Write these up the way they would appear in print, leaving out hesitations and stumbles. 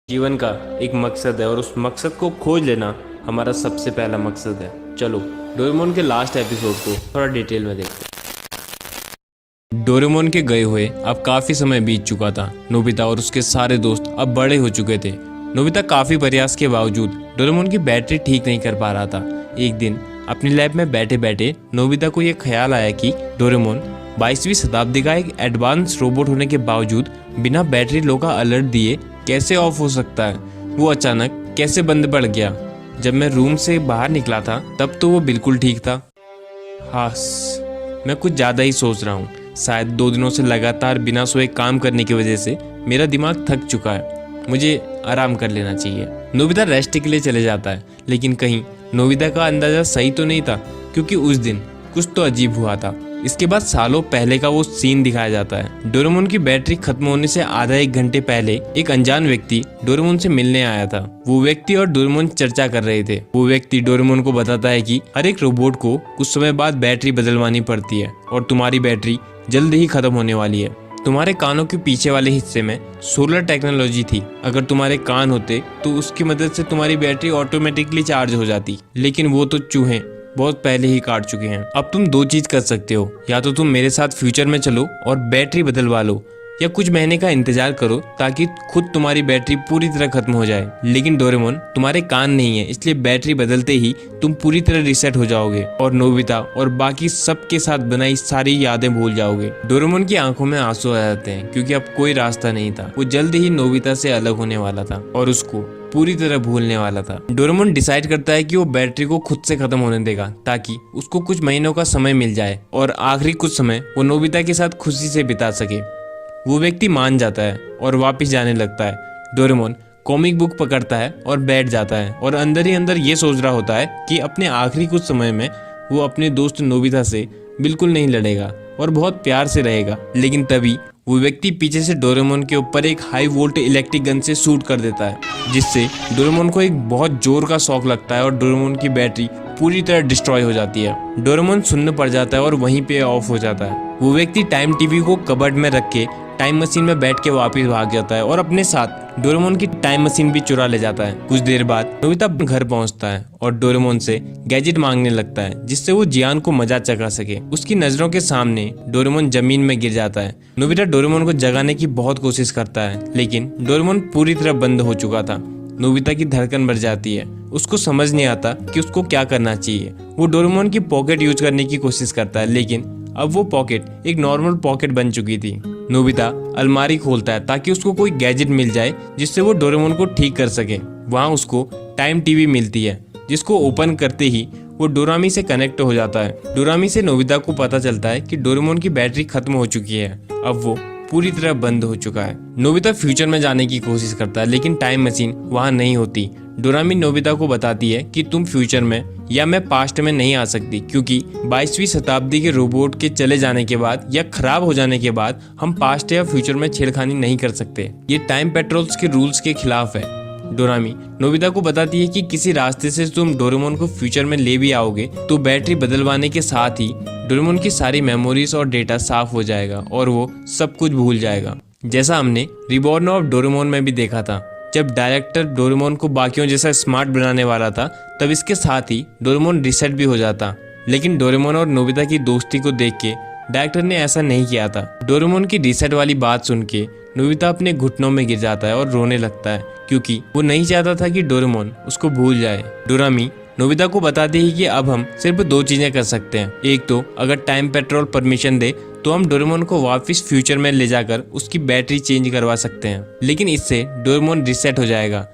जीवन का एक मकसद है और उस मकसद को खोज लेना हमारा सबसे पहला मकसद है। चलो डोरेमोन के लास्ट एपिसोड को थोड़ा डिटेल में देखते हैं। डोरेमोन के गए हुए अब काफ़ी समय बीत चुका था। नोबिता और उसके सारे दोस्त अब बड़े हो चुके थे। नोबिता काफ़ी प्रयास के बावजूद डोरेमोन की बैटरी ठीक नहीं कर पा रहा था। एक दिन अपनी लैब में बैठे बैठे नोबिता को यह ख्याल आया कि डोरेमोन 22वीं शताब्दी का एक एडवांस रोबोट होने के बावजूद बिना बैटरी लो का अलर्ट दिए कैसे ऑफ हो सकता है। वो अचानक कैसे बंद पड़ गया। जब मैं रूम से बाहर निकला था तब तो वो बिल्कुल ठीक था। हास, मैं कुछ ज़्यादा ही सोच रहा हूँ। शायद 2 दिनों से लगातार बिना सोए काम करने की वजह से मेरा दिमाग थक चुका है। मुझे आराम कर लेना चाहिए। नोबिता रेस्ट के लिए चले जाता है, लेकिन कहीं नोबिता का अंदाज़ा सही तो नहीं था, क्योंकि उस दिन कुछ तो अजीब हुआ था। इसके बाद सालों पहले का वो सीन दिखाया जाता है। डोरेमोन की बैटरी खत्म होने से आधा 1 घंटे पहले एक अनजान व्यक्ति डोरेमोन से मिलने आया था। वो व्यक्ति और डोरेमोन चर्चा कर रहे थे। वो व्यक्ति डोरेमोन को बताता है कि हर एक रोबोट को कुछ समय बाद बैटरी बदलवानी पड़ती है और तुम्हारी बैटरी जल्द ही खत्म होने वाली है। तुम्हारे कानों के पीछे वाले हिस्से में सोलर टेक्नोलॉजी थी। अगर तुम्हारे कान होते तो उसकी मदद से तुम्हारी बैटरी ऑटोमेटिकली चार्ज हो जाती, लेकिन वो तो चूहे बहुत पहले ही काट चुके हैं। अब तुम 2 चीज कर सकते हो, या तो तुम मेरे साथ फ्यूचर में चलो और बैटरी बदलवा लो, या कुछ महीने का इंतजार करो ताकि खुद तुम्हारी बैटरी पूरी तरह खत्म हो जाए। लेकिन डोरेमोन, तुम्हारे कान नहीं है, इसलिए बैटरी बदलते ही तुम पूरी तरह रिसेट हो जाओगे और नोबिता और बाकी सबके साथ बनाई सारी यादें भूल जाओगे। डोरेमोन की आंखों में आंसू आ जाते हैं, क्योंकि अब कोई रास्ता नहीं था। वो जल्द ही नोबिता से अलग होने वाला था और उसको पूरी तरह भूलने वाला था। डोरेमोन डिसाइड करता है कि वो बैटरी को खुद से खत्म होने देगा, ताकि उसको कुछ महीनों का समय मिल जाए और आखिरी कुछ समय वो नोबिता के साथ खुशी से बिता सके। वो व्यक्ति मान जाता है और वापस जाने लगता है। डोरेमोन कॉमिक बुक पकड़ता है और बैठ जाता है और अंदर ही अंदर ये सोच रहा होता है कि अपने आखिरी कुछ समय में वो अपने दोस्त नोबिता से बिल्कुल नहीं लड़ेगा और बहुत प्यार से रहेगा। लेकिन तभी वो व्यक्ति पीछे से डोरेमोन के ऊपर एक हाई वोल्ट इलेक्ट्रिक गन से शूट कर देता है, जिससे डोरेमोन को एक बहुत जोर का शॉक लगता है और डोरेमोन की बैटरी पूरी तरह डिस्ट्रॉय हो जाती है। डोरेमोन सुन्न पड़ जाता है और वहीं पे ऑफ हो जाता है। वो व्यक्ति टाइम टीवी को कबर्ड में रख के टाइम मशीन में बैठ के वापस भाग जाता है और अपने साथ डोरेमोन की टाइम मशीन भी चुरा ले जाता है। कुछ देर बाद नोबिता घर पहुंचता है और डोरेमोन से गैजेट मांगने लगता है, जिससे वो जियान को मजा चखा सके। उसकी नजरों के सामने डोरेमोन जमीन में गिर जाता है। नोबिता डोरेमोन को जगाने की बहुत कोशिश करता है, लेकिन डोरेमोन पूरी तरह बंद हो चुका था। नोबिता की धड़कन बढ़ जाती है। उसको समझ नहीं आता कि उसको क्या करना चाहिए। वो डोरेमोन की पॉकेट यूज करने की कोशिश करता है, लेकिन अब वो पॉकेट एक नॉर्मल पॉकेट बन चुकी थी। नोबिता अलमारी खोलता है ताकि उसको कोई गैजेट मिल जाए जिससे वो डोरेमोन को ठीक कर सके। वहाँ उसको टाइम टीवी मिलती है, जिसको ओपन करते ही वो डोरामी से कनेक्ट हो जाता है। डोरामी से नोबिता को पता चलता है कि डोरेमोन की बैटरी खत्म हो चुकी है। अब वो पूरी तरह बंद हो चुका है। नोबिता फ्यूचर में जाने की कोशिश करता है, लेकिन टाइम मशीन वहाँ नहीं होती। डोरामी नोबिता को बताती है कि तुम फ्यूचर में या मैं पास्ट में नहीं आ सकती, क्योंकि 22वीं शताब्दी के रोबोट के चले जाने के बाद या खराब हो जाने के बाद हम पास्ट या फ्यूचर में छेड़खानी नहीं कर सकते। ये टाइम पेट्रोल्स के रूल्स के खिलाफ है। डोरामी नोबिता को बताती है कि किसी रास्ते से तुम डोरेमोन को फ्यूचर में ले भी आओगे तो बैटरी बदलवाने के साथ ही डोरेमोन की सारी मेमोरीज और डेटा साफ हो जाएगा और वो सब कुछ भूल जाएगा। जैसा हमने रिबॉर्न ऑफ डोरेमोन में भी देखा था, जब डायरेक्टर डोरेमोन को बाकियों जैसा स्मार्ट बनाने वाला था, तब इसके साथ ही डोरेमोन रिसेट भी हो जाता। लेकिन डोरेमोन और नोबिता की दोस्ती को देख के डायरेक्टर ने ऐसा नहीं किया था। डोरेमोन की रिसेट वाली बात सुन के नोबिता अपने घुटनों में गिर जाता है और रोने लगता है, क्योंकि वो नहीं चाहता था कि डोरेमोन उसको भूल जाए। डोरामी नोबिता को बताती है कि अब हम सिर्फ 2 चीजें कर सकते हैं। एक तो अगर टाइम पेट्रोल परमिशन दे तो हम डोरेमोन को वापस फ्यूचर में ले जाकर उसकी बैटरी चेंज करवा सकते हैं, लेकिन इससे डोरेमोन रिसेट हो जाएगा।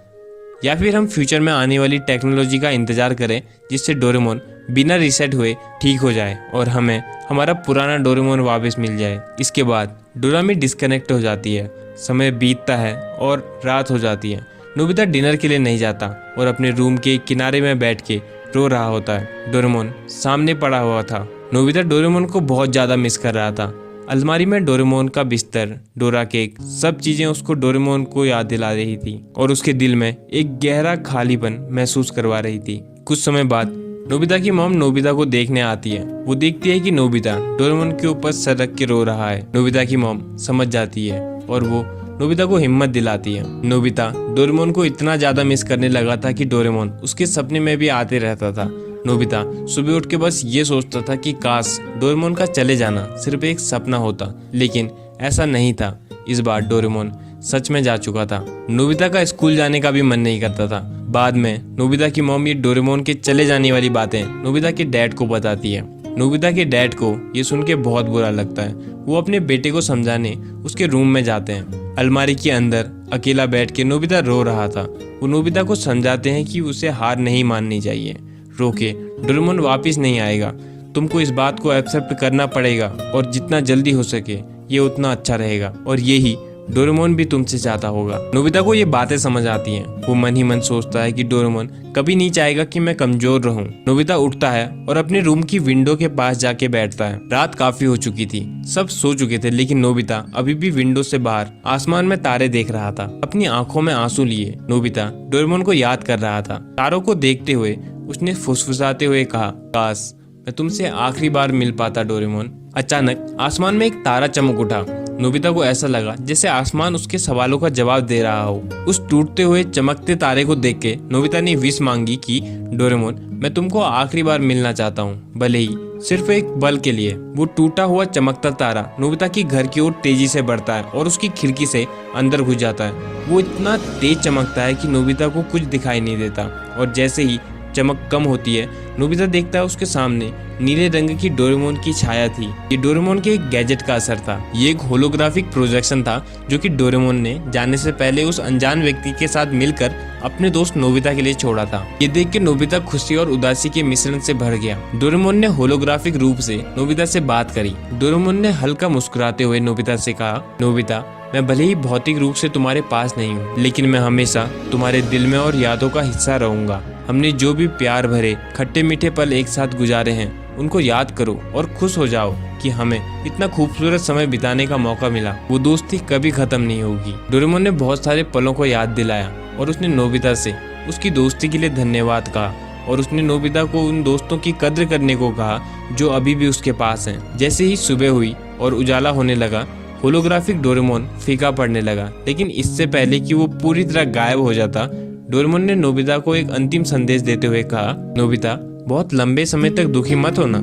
या फिर हम फ्यूचर में आने वाली टेक्नोलॉजी का इंतजार करें, जिससे डोरेमोन बिना रिसेट हुए ठीक हो जाए और हमें हमारा पुराना डोरेमोन वापस मिल जाए। इसके बाद डोरामी डिस्कनेक्ट हो जाती है। समय बीतता है और रात हो जाती है। नोबिता डिनर के लिए नहीं जाता और अपने रूम के किनारे में बैठ के रो रहा होता है। डोरेमोन सामने पड़ा हुआ था। नोबिता डोरेमोन को बहुत ज़्यादा मिस कर रहा था। अलमारी में डोरेमोन का बिस्तर, डोरा केक, सब चीज़ें उसको डोरेमोन को याद दिला रही थी और उसके दिल में एक गहरा खालीपन महसूस करवा रही थी। कुछ समय बाद नोबिता की मॉम नोबिता को देखने आती है। वो देखती है कि नोबिता डोरेमोन के ऊपर सर रख के रो रहा है। नोबिता की मॉम समझ जाती है और वो नोबिता को हिम्मत दिलाती है। नोबिता डोरेमोन को इतना ज्यादा मिस करने लगा था कि डोरेमोन उसके सपने में भी आते रहता था। नोबिता सुबह उठ के बस ये सोचता था कि काश डोरेमोन का चले जाना सिर्फ एक सपना होता, लेकिन ऐसा नहीं था। इस बार डोरेमोन सच में जा चुका था। नोबिता का स्कूल जाने का भी मन नहीं करता था। बाद में नोबिता की मॉम ये डोरेमोन के चले जाने वाली बातें नोबिता के डैड को बताती है। नोबिता के डैड को ये सुन के बहुत बुरा लगता है। वो अपने बेटे को समझाने उसके रूम में जाते हैं। अलमारी के अंदर अकेला बैठ के नोबिता रो रहा था। वो नोबिता को समझाते हैं कि उसे हार नहीं माननी चाहिए। रोके, डोरेमोन वापिस नहीं आएगा, तुमको इस बात को एक्सेप्ट करना पड़ेगा और जितना जल्दी हो सके ये उतना अच्छा रहेगा, और यही डोरेमोन भी तुमसे चाहता होगा। नोबिता को ये बातें समझ आती हैं। वो मन ही मन सोचता है कि डोरेमोन कभी नहीं चाहेगा कि मैं कमजोर रहूं। नोबिता उठता है और अपने रूम की विंडो के पास जाके बैठता है। रात काफी हो चुकी थी, सब सो चुके थे, लेकिन नोबिता अभी भी विंडो से बाहर आसमान में तारे देख रहा था। अपनी आंखों में आंसू लिए नोबिता डोरेमोन को याद कर रहा था। तारों को देखते हुए उसने फुसफुसाते हुए कहा, काश मैं तुमसे आखिरी बार मिल पाता डोरेमोन। अचानक आसमान में एक तारा चमक उठा। नोबिता को ऐसा लगा जैसे आसमान उसके सवालों का जवाब दे रहा हो। उस टूटते हुए चमकते तारे को देख के नोबिता ने विश मांगी कि डोरेमोन मैं तुमको आखिरी बार मिलना चाहता हूँ, भले ही सिर्फ एक पल के लिए। वो टूटा हुआ चमकता तारा नोबिता की घर की ओर तेजी से बढ़ता है और उसकी खिड़की से अंदर घुस जाता है। वो इतना तेज चमकता है कि नोबिता को कुछ दिखाई नहीं देता, और जैसे ही चमक कम होती है नोबिता देखता है उसके सामने नीले रंग की डोरेमोन की छाया थी। ये डोरेमोन के एक गैजेट का असर था। ये एक होलोग्राफिक प्रोजेक्शन था जो कि डोरेमोन ने जाने से पहले उस अनजान व्यक्ति के साथ मिलकर अपने दोस्त नोबिता के लिए छोड़ा था। ये देख के नोबिता खुशी और उदासी के मिश्रण से भर गया। डोरेमोन ने होलोग्राफिक रूप से नोबिता से बात करी। डोरेमोन ने हल्का मुस्कुराते हुए नोबिता से कहा, नोबिता मैं भले ही भौतिक रूप से तुम्हारे पास नहीं हूँ, लेकिन मैं हमेशा तुम्हारे दिल में और यादों का हिस्सा रहूंगा। हमने जो भी प्यार भरे खट्टे मीठे पल एक साथ गुजारे हैं उनको याद करो और खुश हो जाओ कि हमें इतना खूबसूरत समय बिताने का मौका मिला। वो दोस्ती कभी खत्म नहीं होगी। डोरेमोन ने बहुत सारे पलों को याद दिलाया और उसने नोबिता से उसकी दोस्ती के लिए धन्यवाद कहा, और उसने नोबिता को उन दोस्तों की कद्र करने को कहा जो अभी भी उसके पास हैं। जैसे ही सुबह हुई और उजाला होने लगा होलोग्राफिक डोरेमोन फीका पड़ने लगा, लेकिन इससे पहले कि वो पूरी तरह गायब हो जाता डोरेमोन ने नोबिता को एक अंतिम संदेश देते हुए कहा, नोबिता बहुत लंबे समय तक दुखी मत होना।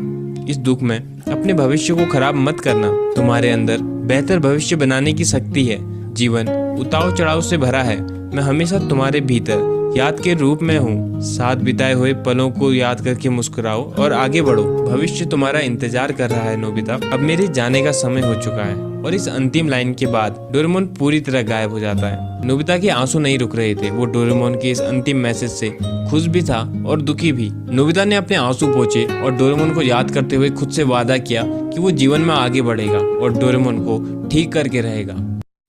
इस दुख में अपने भविष्य को खराब मत करना। तुम्हारे अंदर बेहतर भविष्य बनाने की शक्ति है। जीवन उतार चढ़ाव से भरा है। मैं हमेशा तुम्हारे भीतर याद के रूप में हूँ। साथ बिताए हुए पलों को याद करके मुस्कुराओ और आगे बढ़ो। भविष्य तुम्हारा इंतजार कर रहा है नोबिता। अब मेरे जाने का समय हो चुका है। और इस अंतिम लाइन के बाद डोरेमोन पूरी तरह गायब हो जाता है। नोबिता के आंसू नहीं रुक रहे थे। वो डोरेमोन के इस अंतिम मैसेज से खुश भी था और दुखी भी। नोबिता ने अपने आंसू पोंछे और डोरेमोन को याद करते हुए खुद से वादा किया कि वो जीवन में आगे बढ़ेगा और डोरेमोन को ठीक करके रहेगा।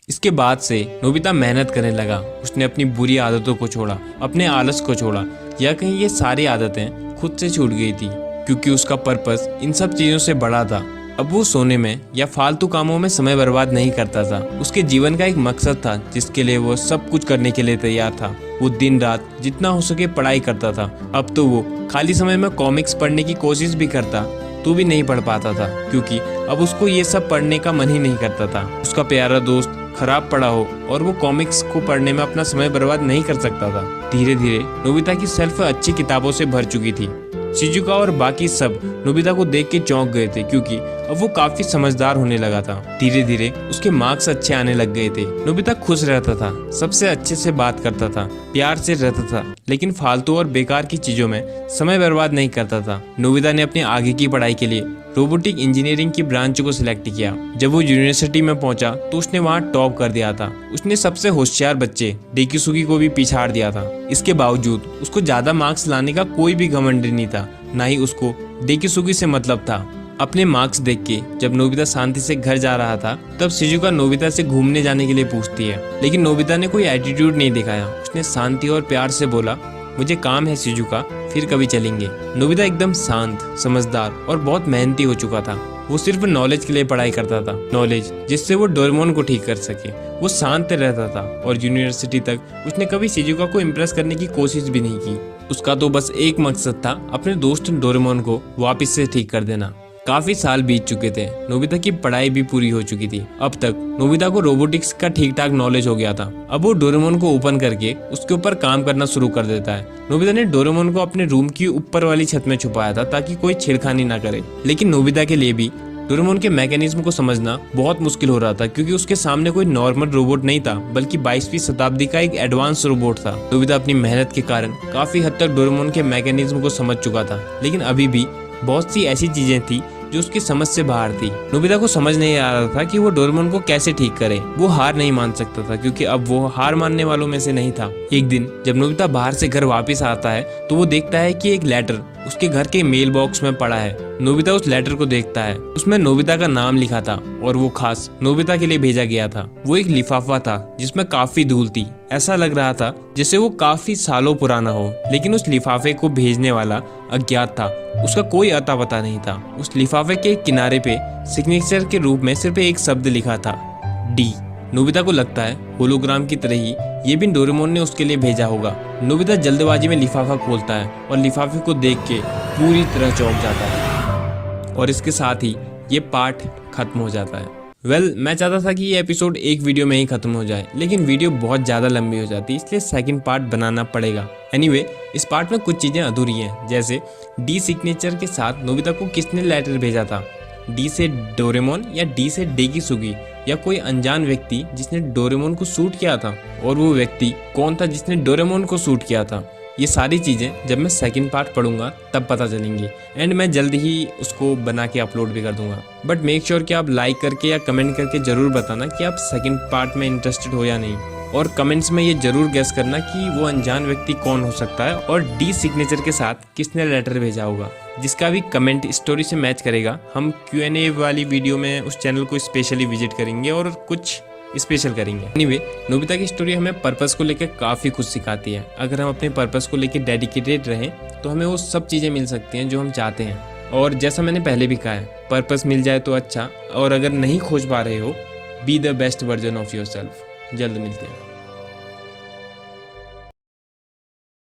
इसके बाद से नोबिता मेहनत करने लगा। उसने अपनी बुरी आदतों को छोड़ा, अपने आलस को छोड़ा, या कहीं ये सारी आदतें खुद से छूट गई थी, क्योंकि उसका पर्पस इन सब चीजों से बड़ा था। अब वो सोने में या फालतू कामों में समय बर्बाद नहीं करता था। उसके जीवन का एक मकसद था जिसके लिए वो सब कुछ करने के लिए तैयार था। वो दिन रात जितना हो सके पढ़ाई करता था। अब तो वो खाली समय में कॉमिक्स पढ़ने की कोशिश भी करता तो भी नहीं पढ़ पाता था, क्योंकि अब उसको ये सब पढ़ने का मन ही नहीं करता था। उसका प्यारा दोस्त खराब पढ़ा हो और वो कॉमिक्स को पढ़ने में अपना समय बर्बाद नहीं कर सकता था। धीरे धीरे नोबिता की शेल्फ अच्छी किताबों से भर चुकी थी। शिजुका और बाकी सब नोबिता को देख के चौंक गए थे, क्योंकि अब वो काफी समझदार होने लगा था। धीरे धीरे उसके मार्क्स अच्छे आने लग गए थे। नोबिता खुश रहता था, सबसे अच्छे से बात करता था, प्यार से रहता था, लेकिन फालतू और बेकार की चीजों में समय बर्बाद नहीं करता था। नोबिता ने अपने आगे की पढ़ाई के लिए रोबोटिक इंजीनियरिंग की ब्रांच को सिलेक्ट किया। जब वो यूनिवर्सिटी में पहुंचा तो उसने वहां टॉप कर दिया था। उसने सबसे होशियार बच्चे डेकिसुगी को भी पिछाड़ दिया था। इसके बावजूद उसको ज्यादा मार्क्स लाने का कोई भी घमंड नहीं था, ना ही उसको डेकिसुगी से मतलब था। अपने मार्क्स देख के जब नोबिता शांति से घर जा रहा था तब शिजुका नोबिता से घूमने जाने के लिए पूछती है, लेकिन नोबिता ने कोई एटीट्यूड नहीं दिखाया। उसने शांति और प्यार से बोला, मुझे काम है शिजुका, फिर कभी चलेंगे। नोबिता एकदम शांत, समझदार और बहुत मेहनती हो चुका था। वो सिर्फ नॉलेज के लिए पढ़ाई करता था, नॉलेज जिससे वो डोरेमोन को ठीक कर सके। वो शांत रहता था और यूनिवर्सिटी तक उसने कभी शिजुका को इम्प्रेस करने की कोशिश भी नहीं की। उसका तो बस एक मकसद था, अपने दोस्त डोरेमोन को वापस से ठीक कर देना। काफी साल बीत चुके थे। नोबिता की पढ़ाई भी पूरी हो चुकी थी। अब तक नोबिता को रोबोटिक्स का ठीक ठाक नॉलेज हो गया था। अब वो डोरेमोन को ओपन करके उसके ऊपर काम करना शुरू कर देता है। नोबिता ने डोरेमोन को अपने रूम की ऊपर वाली छत में छुपाया था ताकि कोई छेड़खानी ना करे। लेकिन नोबिता के लिए भी डोरेमोन के मैकेनिज्म को समझना बहुत मुश्किल हो रहा था, क्योंकि उसके सामने कोई नॉर्मल रोबोट नहीं था, बल्कि 22वीं शताब्दी का एक एडवांस रोबोट था। नोबिता अपनी मेहनत के कारण काफी हद तक डोरेमोन के मैकेनिज्म को समझ चुका था, लेकिन अभी भी बहुत सी ऐसी चीजें थी जो उसकी समझ से बाहर थी। नोबिता को समझ नहीं आ रहा था कि वो डोरेमोन को कैसे ठीक करे। वो हार नहीं मान सकता था, क्योंकि अब वो हार मानने वालों में से नहीं था। एक दिन जब नोबिता बाहर से घर वापस आता है तो वो देखता है कि एक लेटर उसके घर के मेल बॉक्स में पड़ा है। नोबिता उस लेटर को देखता है। उसमें नोबिता का नाम लिखा था और वो खास नोबिता के लिए भेजा गया था। वो एक लिफाफा था जिसमें काफी धूल थी। ऐसा लग रहा था जैसे वो काफी सालों पुराना हो, लेकिन उस लिफाफे को भेजने वाला अज्ञात था। उसका कोई अता पता नहीं था। उस लिफाफे के किनारे पे सिग्नेचर के रूप में सिर्फ एक शब्द लिखा था, डी। नोबिता को लगता है होलोग्राम की तरह ही ये भी डोरेमोन ने उसके लिए भेजा होगा। नोबिता जल्दबाजी में लिफाफा खोलता है और लिफाफे को देख के पूरी तरह चौंक जाता है, और इसके साथ ही ये पार्ट खत्म हो जाता है। मैं चाहता था कि ये एपिसोड एक वीडियो में ही खत्म हो जाए, लेकिन वीडियो बहुत ज़्यादा लंबी हो जाती, इसलिए सेकंड पार्ट बनाना पड़ेगा। एनीवे, इस पार्ट में कुछ चीज़ें अधूरी हैं, जैसे डी सिग्नेचर के साथ नोबिता को किसने लेटर भेजा था। डी से डोरेमोन या डी से डेकिसुगी, या कोई अनजान व्यक्ति जिसने डोरेमोन को शूट किया था, और वो व्यक्ति कौन था जिसने डोरेमोन को शूट किया था। ये सारी चीज़ें जब मैं सेकंड पार्ट पढ़ूंगा तब पता चलेंगी, एंड मैं जल्द ही उसको बना के अपलोड भी कर दूंगा। बट मेक श्योर कि आप लाइक करके या कमेंट करके ज़रूर बताना कि आप सेकंड पार्ट में इंटरेस्टेड हो या नहीं, और कमेंट्स में ये जरूर गेस करना कि वो अनजान व्यक्ति कौन हो सकता है और डी सिग्नेचर के साथ किसने लेटर भेजा होगा। जिसका भी कमेंट स्टोरी से मैच करेगा, हम Q&A वाली वीडियो में उस चैनल को स्पेशली विजिट करेंगे और कुछ स्पेशल करेंगे। एनीवे, नोबिता की स्टोरी हमें पर्पस को लेकर काफ़ी कुछ सिखाती है। अगर हम अपने पर्पस को लेकर डेडिकेटेड रहें तो हमें वो सब चीज़ें मिल सकती हैं जो हम चाहते हैं। और जैसा मैंने पहले भी कहा है, पर्पस मिल जाए तो अच्छा, और अगर नहीं खोज पा रहे हो, be the best version of your self. जल्द मिलते हैं।